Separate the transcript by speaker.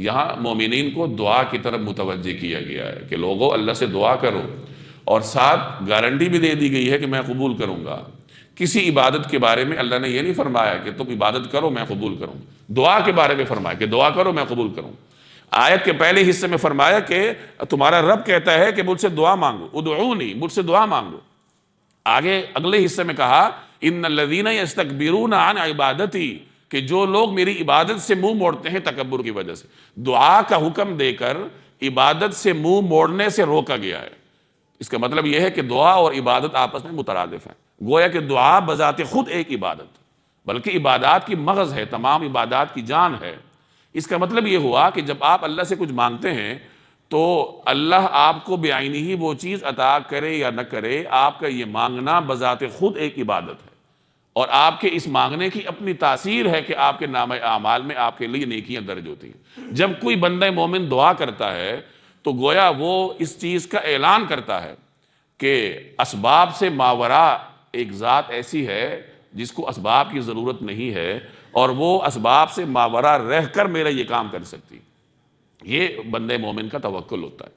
Speaker 1: یہاں مومنین کو دعا کی طرف متوجہ کیا گیا ہے کہ لوگوں اللہ سے دعا کرو، اور ساتھ گارنٹی بھی دے دی گئی ہے کہ میں قبول کروں گا۔ کسی عبادت کے بارے میں اللہ نے یہ نہیں فرمایا کہ تم عبادت کرو میں قبول کروں، دعا کے بارے میں فرمایا کہ دعا کرو میں قبول کروں۔ آیت کے پہلے حصے میں فرمایا کہ تمہارا رب کہتا ہے کہ مجھ سے دعا مانگو، ادعونی، مجھ سے دعا مانگو۔ آگے اگلے حصے میں کہا ان الذین یستکبرون عن عبادتی، کہ جو لوگ میری عبادت سے منہ موڑتے ہیں تکبر کی وجہ سے۔ دعا کا حکم دے کر عبادت سے منہ موڑنے سے روکا گیا ہے۔ اس کا مطلب یہ ہے کہ دعا اور عبادت آپس میں مترادف ہیں۔ گویا کہ دعا بذات خود ایک عبادت، بلکہ عبادات کی مغز ہے، تمام عبادات کی جان ہے۔ اس کا مطلب یہ ہوا کہ جب آپ اللہ سے کچھ مانگتے ہیں تو اللہ آپ کو بعینہ ہی وہ چیز عطا کرے یا نہ کرے، آپ کا یہ مانگنا بذات خود ایک عبادت ہے، اور آپ کے اس مانگنے کی اپنی تاثیر ہے کہ آپ کے نامہ اعمال میں آپ کے لیے نیکیاں درج ہوتی ہیں۔ جب کوئی بندہ مومن دعا کرتا ہے تو گویا وہ اس چیز کا اعلان کرتا ہے کہ اسباب سے ماورا ایک ذات ایسی ہے جس کو اسباب کی ضرورت نہیں ہے، اور وہ اسباب سے ماورا رہ کر میرا یہ کام کر سکتی۔ یہ بندے مومن کا توکل ہوتا ہے۔